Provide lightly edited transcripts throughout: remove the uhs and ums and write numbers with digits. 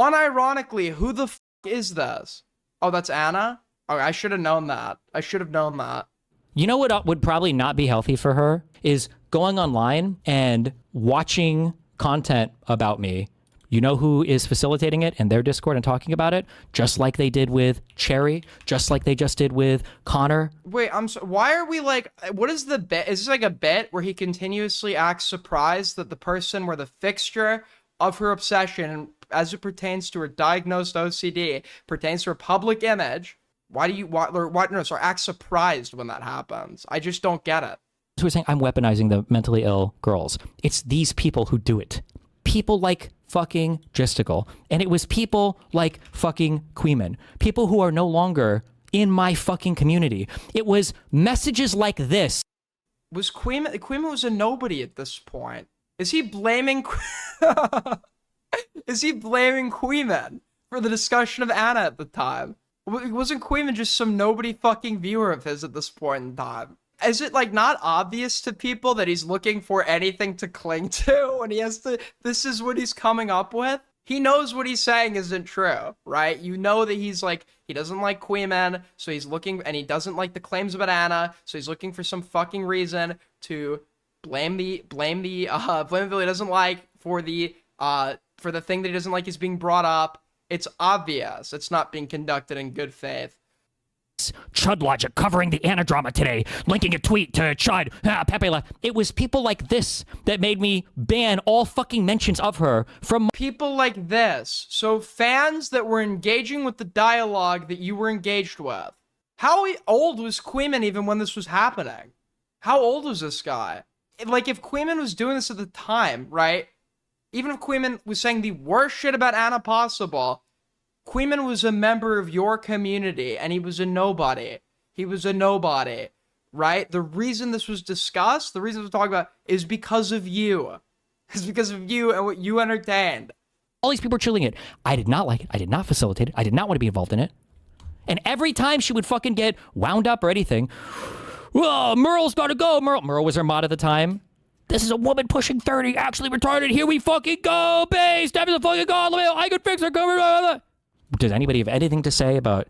Unironically, who the f is this? Oh, that's Anna? Oh, I should have known that. I should have known that. You know what would probably not be healthy for her is going online and watching content about me. You know who is facilitating it in their Discord and talking about it? Just like they did with Cherry, just like they just did with Connor. Wait, why are we like, what is the bit? Is this like a bit where he continuously acts surprised that the person where the fixture of her obsession, as it pertains to her diagnosed OCD, pertains to her public image? Why do you, act surprised when that happens? I just don't get it. So we're saying I'm weaponizing the mentally ill girls. It's these people who do it. People like fucking Gisticle. And it was people like fucking Queeman. People who are no longer in my fucking community. It was messages like this. Was Queeman was a nobody at this point. Is he blaming Is he blaming Queeman for the discussion of Anna at the time? Wasn't Queeman just some nobody fucking viewer of his at this point in time? Is it like not obvious to people that he's looking for anything to cling to when he has to, this is what he's coming up with? He knows what he's saying isn't true, right? You know that he's like, he doesn't like Queeman, so he's looking, and he doesn't like the claims about Anna, so he's looking for some fucking reason to blame the people he doesn't like for the thing that he doesn't like is being brought up. It's obvious. It's not being conducted in good faith. Chud logic covering the Anna drama today, linking a tweet to Chud, Pepe. It was people like this that made me ban all fucking mentions of her from people like this. So fans that were engaging with the dialogue that you were engaged with. How old was Queeman even when this was happening? How old was this guy? Like, if Queeman was doing this at the time, right? Even if Queeman was saying the worst shit about Anna possible, Queeman was a member of your community, and he was a nobody. He was a nobody, right? The reason this was discussed, the reason we're talking about, is because of you. It's because of you and what you entertained. All these people were chilling it. I did not like it. I did not facilitate it. I did not want to be involved in it. And every time she would fucking get wound up or anything, whoa, Merle's gotta go. Merle was her mod at the time. This is a woman pushing 30, actually retarded. Here we fucking go, babe. Step in the fucking go. I could fix her cover. Does anybody have anything to say about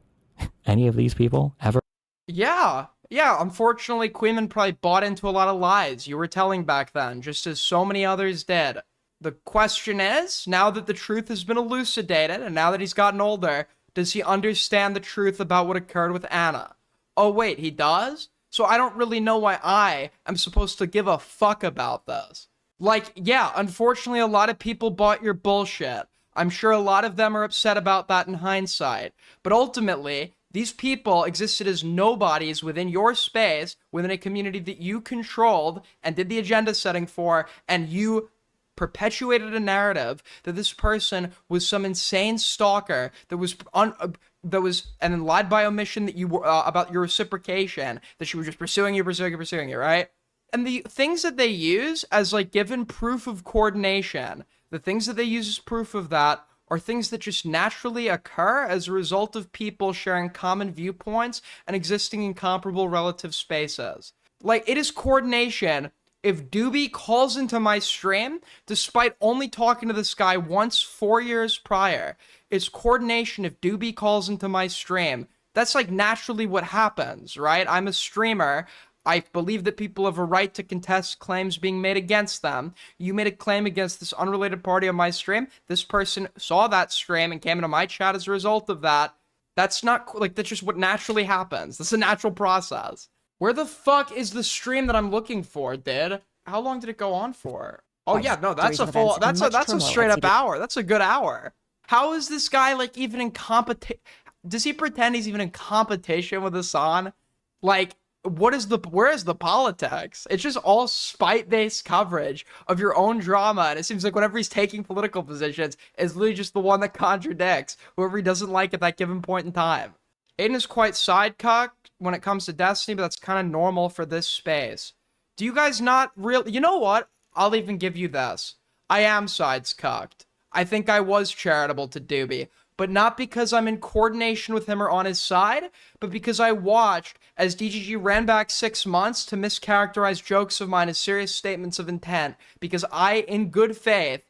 any of these people ever? Yeah. Unfortunately, Queeman probably bought into a lot of lies you were telling back then, just as so many others did. The question is, now that the truth has been elucidated, and now that he's gotten older, does he understand the truth about what occurred with Anna? Oh, wait, he does? So I don't really know why I am supposed to give a fuck about this. Like, yeah, unfortunately, a lot of people bought your bullshit. I'm sure a lot of them are upset about that in hindsight. But ultimately, these people existed as nobodies within your space, within a community that you controlled and did the agenda setting for, and you perpetuated a narrative that this person was some insane stalker that was and then lied by omission that you were about your reciprocation, that she was just pursuing you, right? And the things that they use as like given proof of coordination, the things that they use as proof of that are things that just naturally occur as a result of people sharing common viewpoints and existing in comparable relative spaces. Like, it is coordination if Doobie calls into my stream, despite only talking to this guy once 4 years prior. It's coordination if Doobie calls into my stream. That's like naturally what happens, right? I'm a streamer. I believe that people have a right to contest claims being made against them. You made a claim against this unrelated party on my stream. This person saw that stream and came into my chat as a result of that. That's not, like, that's just what naturally happens. That's a natural process. Where the fuck is the stream that I'm looking for, dude? How long did it go on for? Oh yeah, no, that's a full, that's a straight up hour. That's a good hour. How is this guy, like, even in competition? Does he pretend he's even in competition with Hassan? Like, where is the politics? It's just all spite-based coverage of your own drama, and it seems like whenever he's taking political positions, it's literally just the one that contradicts whoever he doesn't like at that given point in time. Aiden is quite sidecocked when it comes to Destiny, but that's kind of normal for this space. Do you guys not really... You know what? I'll even give you this. I am sides-cocked. I think I was charitable to Doobie, but not because I'm in coordination with him or on his side, but because I watched as DGG ran back 6 months to mischaracterize jokes of mine as serious statements of intent, because I, in good faith,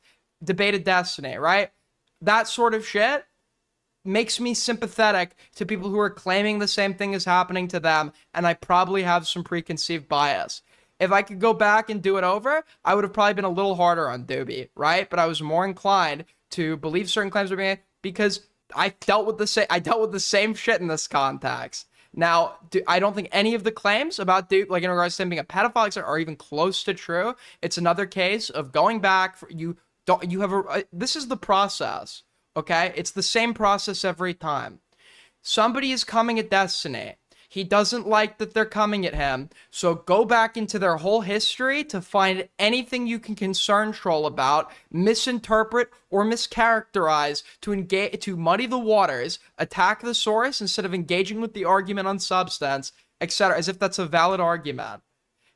debated Destiny, right? that sort of shit makes me sympathetic to people who are claiming the same thing is happening to them, and I probably have some preconceived bias. If I could go back and do it over, I would have probably been a little harder on Doobie, right? But I was more inclined to believe certain claims were being made because I dealt with the same shit in this context. Now, I don't think any of the claims about Duke, like in regards to him being a pedophile, etc., are even close to true. It's another case of going back. This is the process, okay? It's the same process every time. Somebody is coming at Destiny. He doesn't like that they're coming at him, so go back into their whole history to find anything you can concern troll about, misinterpret, or mischaracterize to muddy the waters, attack the source instead of engaging with the argument on substance, etc., as if that's a valid argument.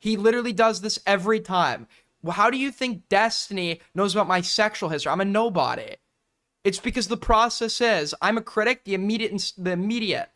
He literally does this every time. Well, how do you think Destiny knows about my sexual history? I'm a nobody. It's because the process is, I'm a critic, the immediate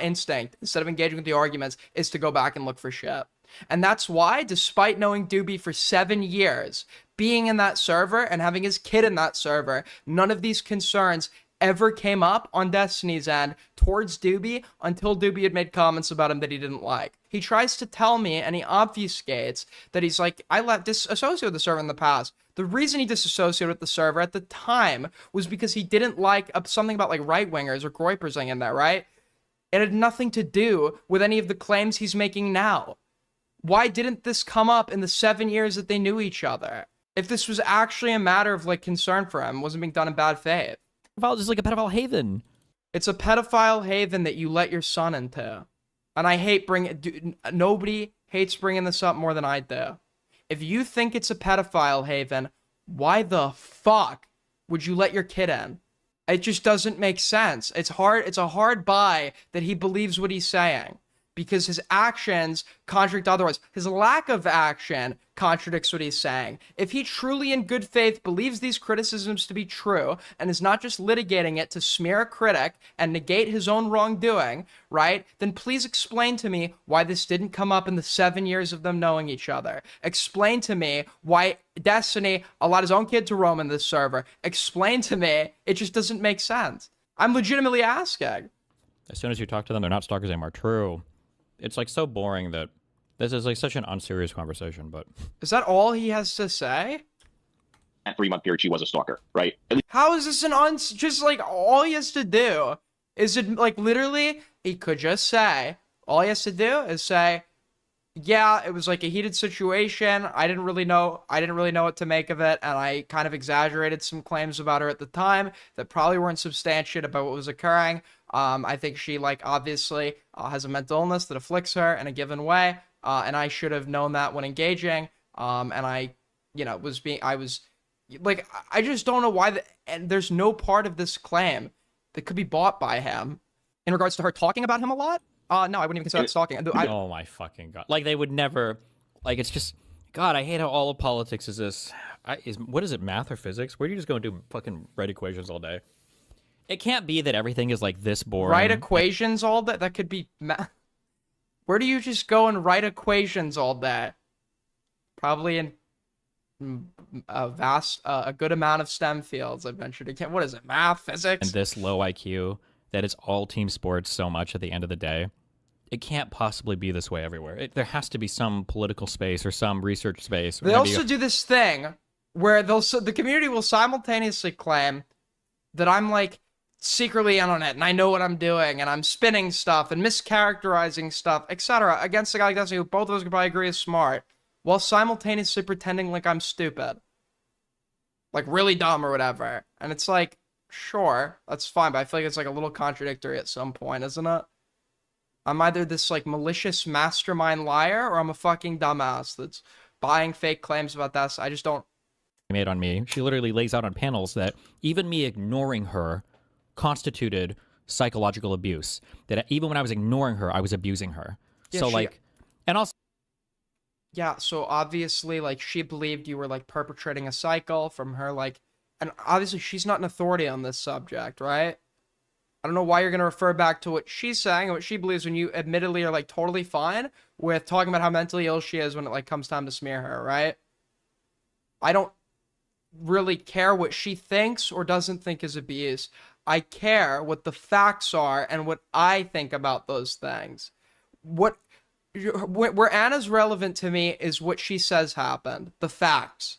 instinct, instead of engaging with the arguments, is to go back and look for shit. And that's why, despite knowing Doobie for 7 years, being in that server and having his kid in that server, none of these concerns ever came up on Destiny's end towards Doobie until Doobie had made comments about him that he didn't like. He tries to tell me, and he obfuscates, that he's like, I disassociated with the server in the past. The reason he disassociated with the server at the time was because he didn't like something about like right-wingers or groypers in there, right? It had nothing to do with any of the claims he's making now. Why didn't this come up in the 7 years that they knew each other? If this was actually a matter of like concern for him, wasn't being done in bad faith. Pedophile is like a pedophile haven. It's a pedophile haven that you let your son into. And I hate nobody hates bringing this up more than I do. If you think it's a pedophile haven, why the fuck would you let your kid in? It just doesn't make sense. It's a hard buy that he believes what he's saying because his actions contradict otherwise. His lack of action contradicts what he's saying. If he truly in good faith believes these criticisms to be true and is not just litigating it to smear a critic and negate his own wrongdoing, right, then please explain to me why this didn't come up in the 7 years of them knowing each other. Explain to me why Destiny allowed his own kid to roam in this server. Explain to me. It just doesn't make sense. I'm legitimately asking. As soon as you talk to them, they're not stalkers anymore. True. It's like so boring that this is like such an unserious conversation, but... Is that all he has to say? That 3-month period, she was a stalker, right? How is this just like all he has to do is it like literally he could just say, all he has to do is say, yeah, it was like a heated situation. I didn't really know what to make of it, and I kind of exaggerated some claims about her at the time that probably weren't substantiated about what was occurring. I think she like obviously has a mental illness that afflicts her in a given way, and I should have known that when engaging. And I just don't know why and there's no part of this claim that could be bought by him. In regards to her talking about him a lot, no, I wouldn't even consider that stalking. Oh my fucking god! Like they would never. Like it's just God. I hate how all of politics is this. What is it? Math or physics? Where do you just go and do fucking write equations all day? It can't be that everything is like this boring. Write equations all day? That could be math. Where do you just go and write equations all day? Probably in a good amount of STEM fields. I've ventured to. What is it? Math, physics, and this low IQ that it's all team sports so much at the end of the day. It can't possibly be this way everywhere. There has to be some political space or some research space. They also do this thing where the community will simultaneously claim that I'm like secretly in on it and I know what I'm doing and I'm spinning stuff and mischaracterizing stuff, etc. against a guy like Destiny who both of us could probably agree is smart, while simultaneously pretending like I'm stupid. Like really dumb or whatever. And it's like, sure, that's fine, but I feel like it's like a little contradictory at some point, isn't it? I'm either this like malicious mastermind liar or I'm a fucking dumbass that's buying fake claims about that. I just don't. Made on me. She literally lays out on panels that even me ignoring her constituted psychological abuse. That even when I was ignoring her, I was abusing her. Yeah, so and also. Yeah, so obviously like she believed you were like perpetrating a cycle from her like, and obviously she's not an authority on this subject, right? I don't know why you're going to refer back to what she's saying and what she believes when you admittedly are like totally fine with talking about how mentally ill she is when it like comes time to smear her, right? really care what she thinks or doesn't think is abuse. I care what the facts are and what I think about those things. Where Anna's relevant to me is what she says happened, the facts.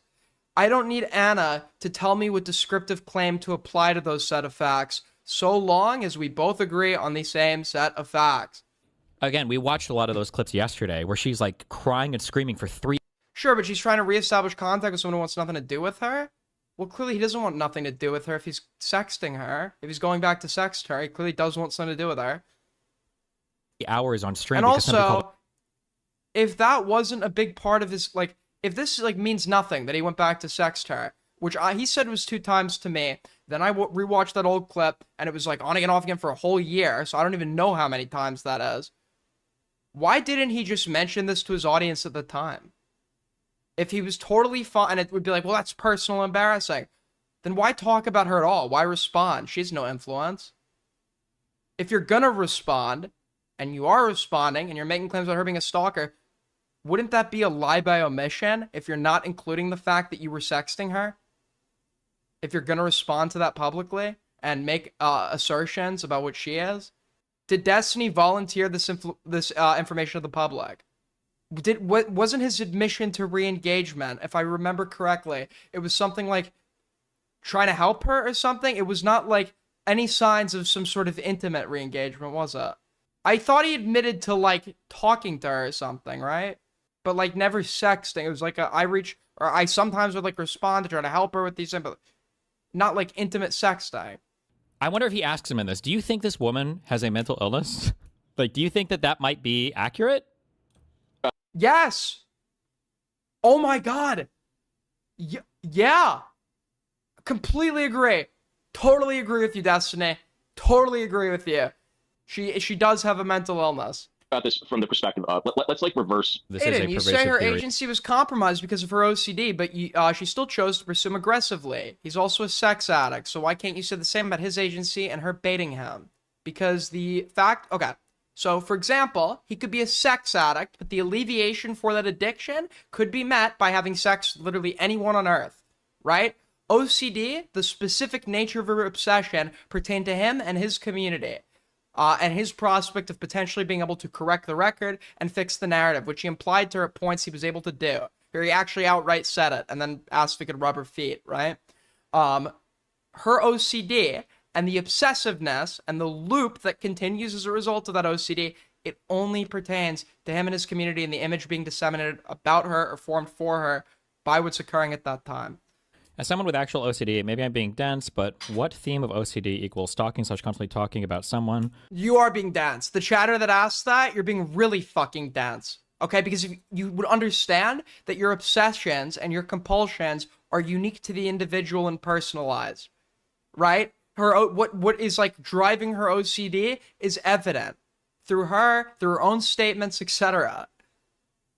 I don't need Anna to tell me what descriptive claim to apply to those set of facts, so long as we both agree on the same set of facts. Again, we watched a lot of those clips yesterday where she's like crying and screaming for 3 Sure, but she's trying to reestablish contact with someone who wants nothing to do with her? Well, clearly he doesn't want nothing to do with her if he's sexting her. If he's going back to sext her, he clearly does want something to do with her. hours on stream. And because somebody also, called- if that wasn't a big part of his, like, if this, like, means nothing, that he went back to sext her, which he said was 2 times to me, then I rewatched that old clip, and it was, like, on again, off again for a whole year, so I don't even know how many times that is. Why didn't he just mention this to his audience at the time? If he was totally fine, and it would be like, well, that's personal embarrassing, then why talk about her at all? Why respond? She has no influence. If you're gonna respond, and you are responding, and you're making claims about her being a stalker, wouldn't that be a lie by omission if you're not including the fact that you were sexting her? If you're gonna respond to that publicly and make assertions about what she is? Did Destiny volunteer this information to the public? Wasn't his admission to re-engagement, if I remember correctly, it was something like trying to help her or something? It was not like any signs of some sort of intimate re-engagement, was it? I thought he admitted to, like, talking to her or something, right? But, like, never sexting. It was like I sometimes would, like, respond to try to help her with these things, but not, like, intimate sexting. I wonder if he asks him in this, do you think this woman has a mental illness? Like, do you think that might be accurate? Yes. Oh my god. Yeah. Completely agree. Totally agree with you, Destiny. Totally agree with you. She does have a mental illness. About this from the perspective of let's like reverse. This is a Aiden, you say pervasive her theory. agency was compromised because of her OCD, but she still chose to pursue him aggressively. He's also a sex addict, so why can't you say the same about his agency and her baiting him? Because the fact, okay, so for example, he could be a sex addict, but the alleviation for that addiction could be met by having sex with literally anyone on earth, right? OCD, the specific nature of her obsession, pertained to him and his community. And his prospect of potentially being able to correct the record and fix the narrative, which he implied to her at points he was able to do. Here he actually outright said it, and then asked if he could rub her feet, right? Her OCD and the obsessiveness and the loop that continues as a result of that OCD, it only pertains to him and his community and the image being disseminated about her or formed for her by what's occurring at that time. As someone with actual OCD, maybe I'm being dense, but what theme of OCD equals stalking / constantly talking about someone? You are being dense. The chatter that asked that, you're being really fucking dense. Okay, because if you would understand that your obsessions and your compulsions are unique to the individual and personalized, right? What is like driving her OCD is evident through her own statements, etc.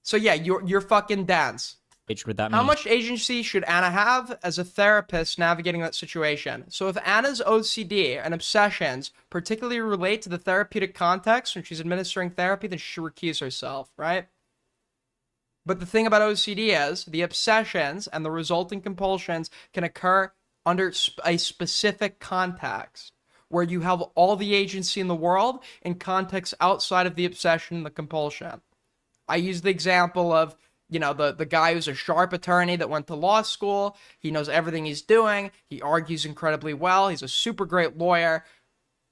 So yeah, you're fucking dense. Would that mean? How much agency should Anna have as a therapist navigating that situation? So if Anna's OCD and obsessions particularly relate to the therapeutic context when she's administering therapy, then she should recuse herself, right? But the thing about OCD is the obsessions and the resulting compulsions can occur under a specific context where you have all the agency in the world in contexts outside of the obsession and the compulsion. I use the example of, you know, the guy who's a sharp attorney that went to law school. He knows everything he's doing. He argues incredibly well. He's a super great lawyer.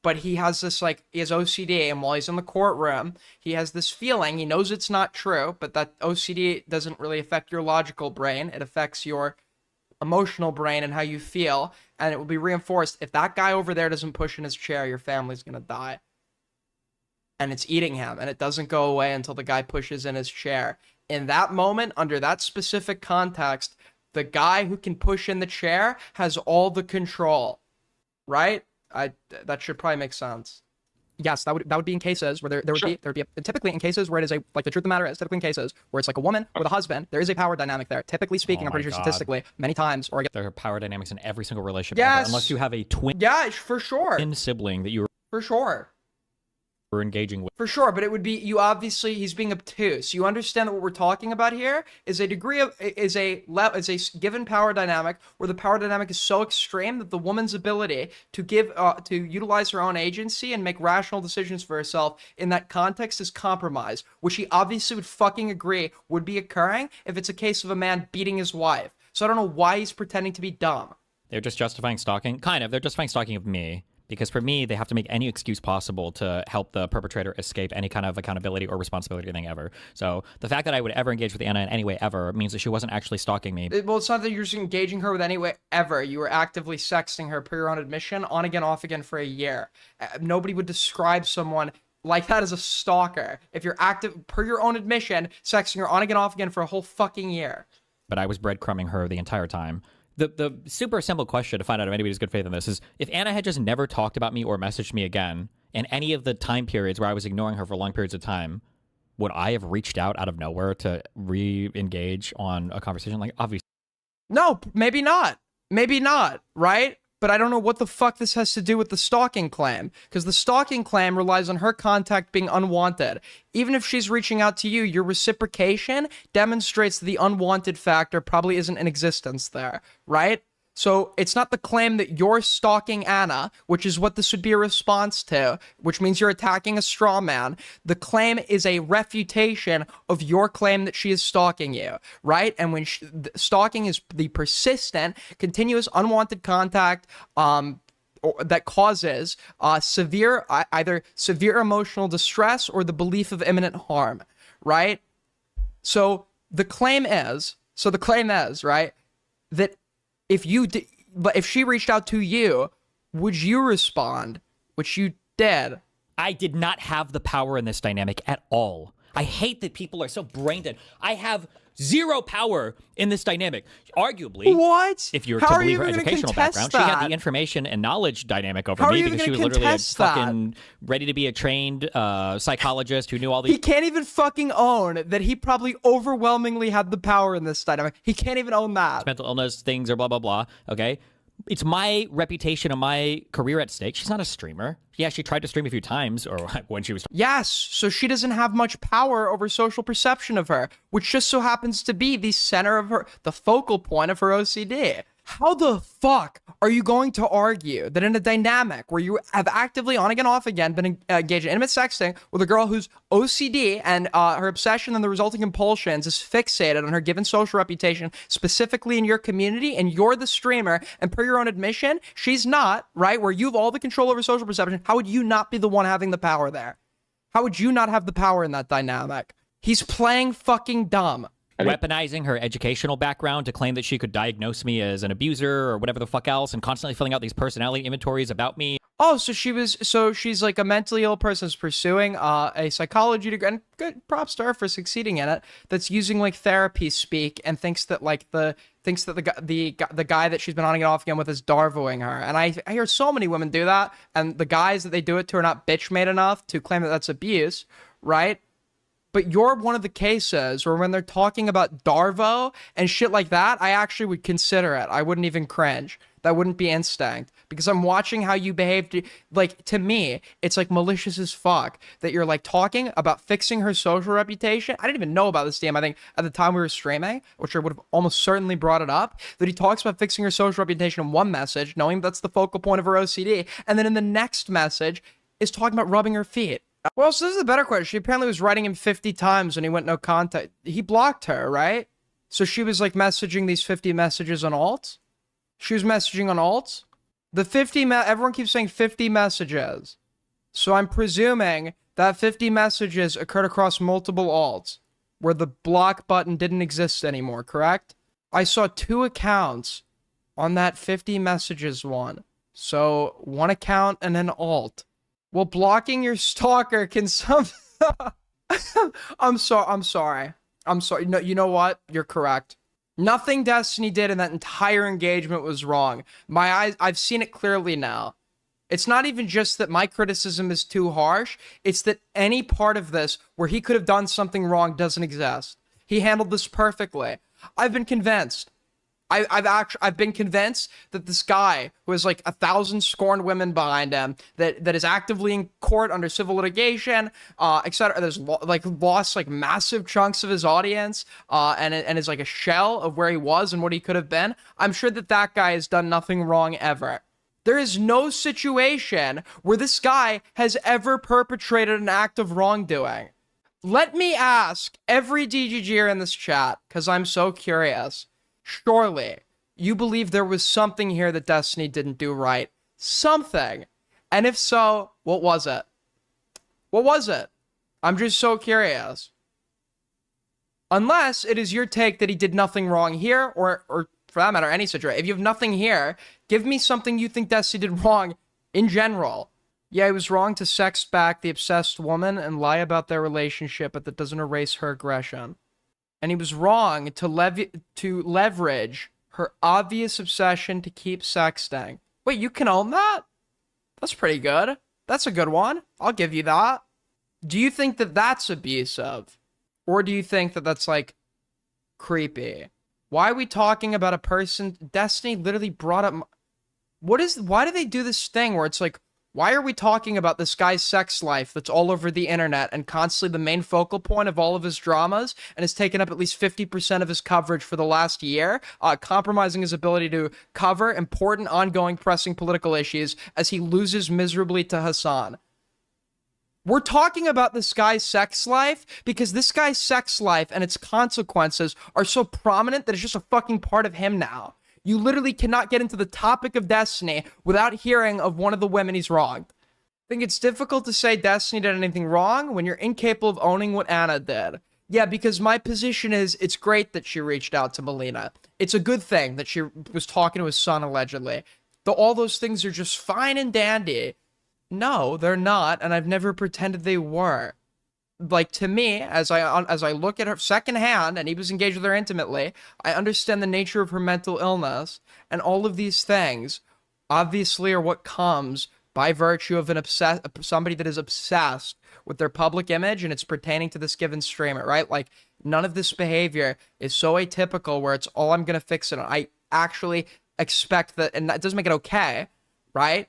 But he has this, like, he has OCD. And while he's in the courtroom, he has this feeling. He knows it's not true. But that OCD doesn't really affect your logical brain. It affects your emotional brain and how you feel. And it will be reinforced. If that guy over there doesn't push in his chair, your family's going to die. And it's eating him. And it doesn't go away until the guy pushes in his chair. In that moment, under that specific context, the guy who can push in the chair has all the control, right? That should probably make sense. Yes, that would be in cases where there would be typically in cases where it is like the truth of the matter is typically in cases where it's like a woman with a husband, there is a power dynamic there. Typically speaking, I'm pretty sure statistically many times there are power dynamics in every single relationship yes, ever, unless you have a twin yeah, for sure, sibling that you for sure. we're engaging with. For sure, but it would be, you obviously, he's being obtuse. You understand that what we're talking about here is a degree of, is a given power dynamic where the power dynamic is so extreme that the woman's ability to to utilize her own agency and make rational decisions for herself in that context is compromised, which he obviously would fucking agree would be occurring if it's a case of a man beating his wife. So I don't know why he's pretending to be dumb. They're just justifying stalking. Kind of. They're justifying stalking of me. Because for me, they have to make any excuse possible to help the perpetrator escape any kind of accountability or responsibility thing ever. So the fact that I would ever engage with Anna in any way ever means that she wasn't actually stalking me. Well, it's not that you're just engaging her with any way ever. You were actively sexting her per your own admission, on again, off again for a year. Nobody would describe someone like that as a stalker. If you're active, per your own admission, sexting her on again, off again for a whole fucking year. But I was breadcrumbing her the entire time. The super simple question to find out if anybody's good faith in this is, if Anna had just never talked about me or messaged me again in any of the time periods where I was ignoring her for long periods of time, would I have reached out of nowhere to re-engage on a conversation? Like, obviously. No, maybe not. Maybe not, right? But I don't know what the fuck this has to do with the stalking claim, because the stalking claim relies on her contact being unwanted. Even if she's reaching out to you, your reciprocation demonstrates that the unwanted factor probably isn't in existence there, right? So it's not the claim that you're stalking Anna, which is what this would be a response to, which means you're attacking a straw man. The claim is a refutation of your claim that she is stalking you, right? And when stalking is the persistent, continuous, unwanted contact that causes either severe emotional distress or the belief of imminent harm, right? So the claim is, right, that if she reached out to you, would you respond? Which you did. I did not have the power in this dynamic at all. I hate that people are so brain dead. I have zero power in this dynamic. Arguably, what? If you were to believe her educational background, she had the information and knowledge dynamic over me because she was literally a fucking ready to be a trained psychologist who knew all these. He can't even fucking own that he probably overwhelmingly had the power in this dynamic. He can't even own that. Mental illness things or blah, blah, blah. Okay. It's my reputation and my career at stake. She's not a streamer. Yeah, she tried to stream a few times, or when she was. Yes, so she doesn't have much power over social perception of her, which just so happens to be the center of the focal point of her OCD. How the fuck are you going to argue that in a dynamic where you have actively on again, off again been engaged in intimate sexting with a girl whose OCD and her obsession and the resulting compulsions is fixated on her given social reputation, specifically in your community, and you're the streamer, and per your own admission, she's not, right? Where you have all the control over social perception, how would you not be the one having the power there? How would you not have the power in that dynamic? He's playing fucking dumb. Weaponizing her educational background to claim that she could diagnose me as an abuser or whatever the fuck else, and constantly filling out these personality inventories about me. Oh, so she's like a mentally ill person who's pursuing a psychology degree, and good props to her for succeeding in it. That's using like therapy speak and thinks that the guy that she's been on and off again with is darvoing her. And I hear so many women do that, and the guys that they do it to are not bitch made enough to claim that that's abuse, right? But you're one of the cases where when they're talking about Darvo and shit like that, I actually would consider it. I wouldn't even cringe. That wouldn't be instinct. Because I'm watching how you behaved. Like, to me, it's like malicious as fuck that you're like talking about fixing her social reputation. I didn't even know about this DM, I think, at the time we were streaming, which I would have almost certainly brought it up, that he talks about fixing her social reputation in one message, knowing that's the focal point of her OCD. And then in the next message is talking about rubbing her feet. Well, so this is a better question. She apparently was writing him 50 times when he went no contact. He blocked her, right? So she was like messaging these 50 messages on alt. She was messaging on alt. The 50, everyone keeps saying 50 messages. So I'm presuming that 50 messages occurred across multiple alts where the block button didn't exist anymore, correct? I saw 2 accounts on that 50 messages one. So one account and an alt. Well, blocking your stalker can I'm sorry. No, you know what? You're correct. Nothing Destiny did in that entire engagement was wrong. My eyes, I've seen it clearly now. It's not even just that my criticism is too harsh. It's that any part of this where he could have done something wrong doesn't exist. He handled this perfectly. I've been convinced. I've been convinced that this guy who has like 1,000 scorned women behind him, that is actively in court under civil litigation, etc. There's like lost like massive chunks of his audience, and is like a shell of where he was and what he could have been. I'm sure that that guy has done nothing wrong ever. There is no situation where this guy has ever perpetrated an act of wrongdoing. Let me ask every DGGer in this chat, because I'm so curious. Surely, you believe there was something here that Destiny didn't do right. Something. And if so, what was it? What was it? I'm just so curious. Unless it is your take that he did nothing wrong here, or for that matter, any situation. If you have nothing here, give me something you think Destiny did wrong in general. Yeah, he was wrong to sext back the obsessed woman and lie about their relationship, but that doesn't erase her aggression. And he was wrong to leverage her obvious obsession to keep sexting. Wait, you can own that? That's pretty good. That's a good one. I'll give you that. Do you think that that's abusive? Or do you think that that's, like, creepy? Why are we talking about a person? Destiny literally brought up... Why do they do this thing where it's like, why are we talking about this guy's sex life that's all over the internet and constantly the main focal point of all of his dramas and has taken up at least 50% of his coverage for the last year, compromising his ability to cover important, ongoing, pressing political issues as he loses miserably to Hassan? We're talking about this guy's sex life because this guy's sex life and its consequences are so prominent that it's just a fucking part of him now. You literally cannot get into the topic of Destiny without hearing of one of the women he's wronged. I think it's difficult to say Destiny did anything wrong when you're incapable of owning what Anna did. Yeah, because my position is it's great that she reached out to Melina. It's a good thing that she was talking to his son, allegedly. All those things are just fine and dandy. No, they're not, and I've never pretended they were. Like, to me, as I look at her secondhand, and he was engaged with her intimately, I understand the nature of her mental illness, and all of these things obviously are what comes by virtue of somebody that is obsessed with their public image, and it's pertaining to this given streamer, right? Like, none of this behavior is so atypical where it's all I'm gonna fix it on. I actually expect that, and that doesn't make it okay, right?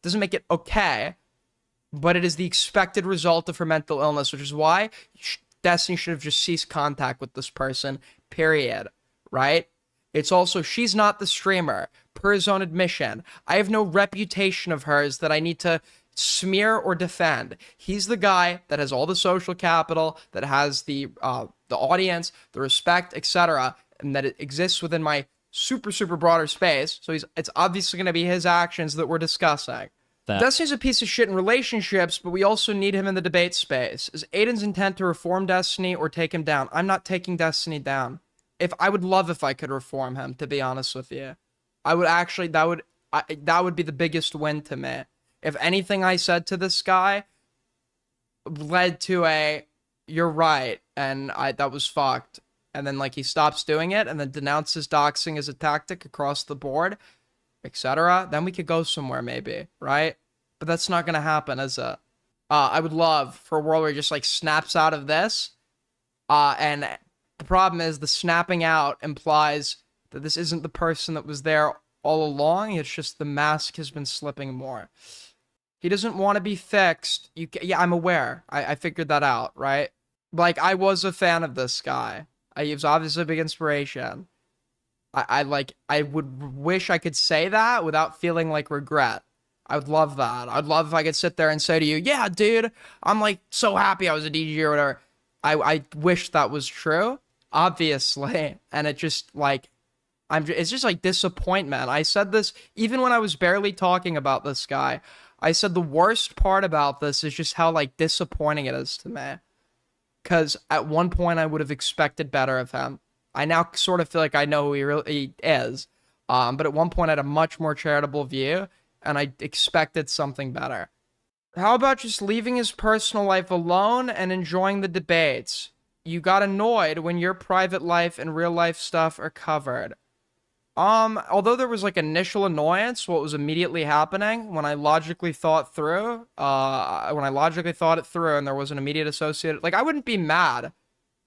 Doesn't make it okay, but it is the expected result of her mental illness, which is why Destiny should have just ceased contact with this person, period, right? It's also, she's not the streamer, per his own admission. I have no reputation of hers that I need to smear or defend. He's the guy that has all the social capital, that has the audience, the respect, etc., and that it exists within my super, super broader space. So it's obviously going to be his actions that we're discussing. Destiny's a piece of shit in relationships, but we also need him in the debate space. Is Aiden's intent to reform Destiny or take him down? I'm not taking Destiny down. I would love if I could reform him, to be honest with you. I would actually, that would be the biggest win to me. If anything I said to this guy led to you're right, and that was fucked, and then like he stops doing it, and then denounces doxing as a tactic across the board, etc., then we could go somewhere maybe, right? But that's not gonna happen, is it? I would love for a world where he just like snaps out of this, and the problem is the snapping out implies that this isn't the person that was there all along. It's just the mask has been slipping more. He doesn't want to be fixed. Yeah, I'm aware. I figured that out, right? Like, I was a fan of this guy. He was obviously a big inspiration. I would wish I could say that without feeling like regret. I would love that. I'd love if I could sit there and say to you, yeah, dude, I'm like so happy I was a DG or whatever. I wish that was true, obviously. And it just like, it's just like disappointment. I said this even when I was barely talking about this guy. I said the worst part about this is just how like disappointing it is to me. Because at one point I would have expected better of him. I now sort of feel like I know who he really is. But at one point I had a much more charitable view, and I expected something better. How about just leaving his personal life alone and enjoying the debates? You got annoyed when your private life and real life stuff are covered. Although there was like initial annoyance, what was immediately happening when I logically thought it through, and there was an immediate associated, like, I wouldn't be mad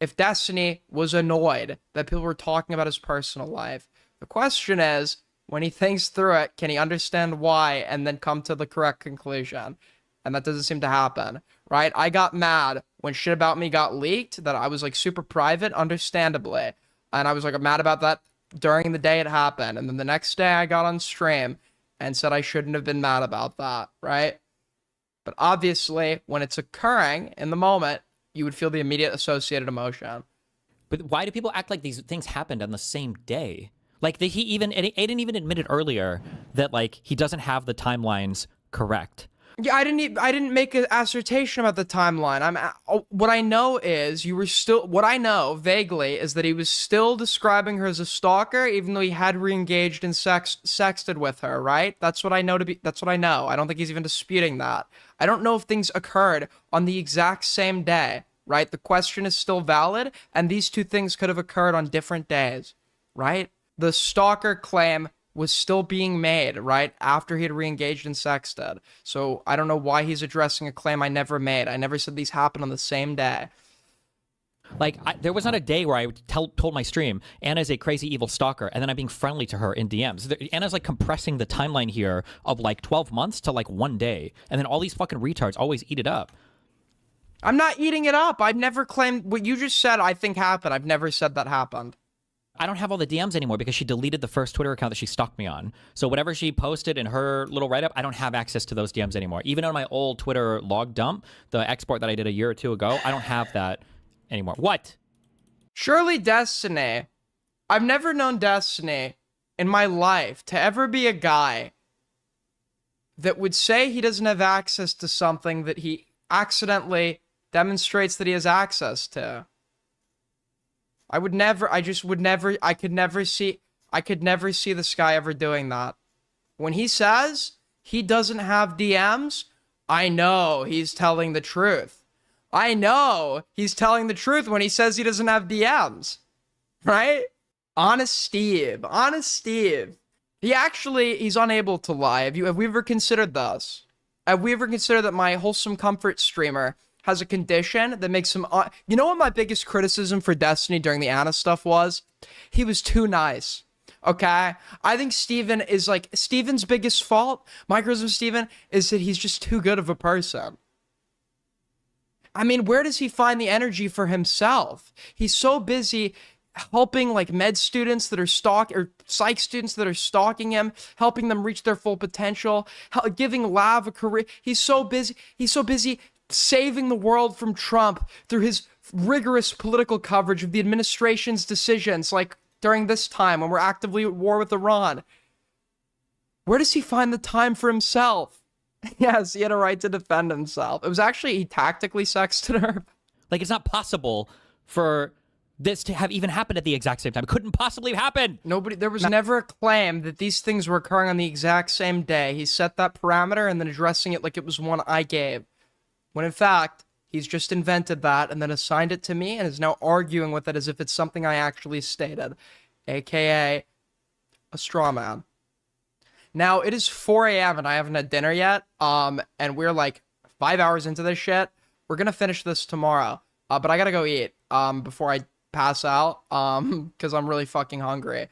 if Destiny was annoyed that people were talking about his personal life. The question is, when he thinks through it, can he understand why and then come to the correct conclusion? And that doesn't seem to happen, right? I got mad when shit about me got leaked that I was like super private, understandably. And I was like mad about that during the day it happened. And then the next day I got on stream and said I shouldn't have been mad about that, right? But obviously, when it's occurring in the moment, you would feel the immediate associated emotion. But why do people act like these things happened on the same day? Like Aiden even admitted earlier that like he doesn't have the timelines correct. Yeah, I didn't make an assertion about the timeline. What I know is what I know vaguely is that he was still describing her as a stalker, even though he had re-engaged and sexted with her, right? That's what I know that's what I know. I don't think he's even disputing that. I don't know if things occurred on the exact same day, right? The question is still valid, and these two things could have occurred on different days, right? The stalker claim was still being made, right, after he had re-engaged and sexted. So I don't know why he's addressing a claim I never made. I never said these happened on the same day. Like, there was not a day where I told my stream, Anna's a crazy evil stalker, and then I'm being friendly to her in DMs. Anna's like compressing the timeline here of like 12 months to like 1 day, and then all these fucking retards always eat it up. I'm not eating it up. I've never claimed what you just said I think happened. I've never said that happened. I don't have all the DMs anymore because she deleted the first Twitter account that she stalked me on. So whatever she posted in her little write-up, I don't have access to those DMs anymore. Even on my old Twitter log dump, the export that I did a year or two ago, I don't have that anymore. What? Surely Destiny. I've never known Destiny in my life to ever be a guy that would say he doesn't have access to something that he accidentally demonstrates that he has access to. I could never see this guy ever doing that. When he says he doesn't have DMs, I know he's telling the truth. I know he's telling the truth when he says he doesn't have DMs. Right? Honest Steve. He's unable to lie. Have we ever considered this? Have we ever considered that my wholesome comfort streamer has a condition that makes him... You know what my biggest criticism for Destiny during the Anna stuff was? He was too nice. Okay? I think Steven's biggest fault, my criticism of Steven, is that he's just too good of a person. I mean, where does he find the energy for himself? He's so busy helping like med students that are psych students that are stalking him, helping them reach their full potential, giving Lav a career. He's so busy saving the world from Trump through his rigorous political coverage of the administration's decisions, like during this time when we're actively at war with Iran. Where does he find the time for himself? Yes, he had a right to defend himself. It was actually, he tactically sexted her. Like, it's not possible for this to have even happened at the exact same time. It couldn't possibly happen. There was never a claim that these things were occurring on the exact same day. He set that parameter and then addressing it like it was one I gave. When in fact, he's just invented that and then assigned it to me and is now arguing with it as if it's something I actually stated, aka a straw man. Now, it is 4 a.m. and I haven't had dinner yet, and we're like 5 hours into this shit. We're gonna finish this tomorrow, but I gotta go eat before I pass out, because I'm really fucking hungry.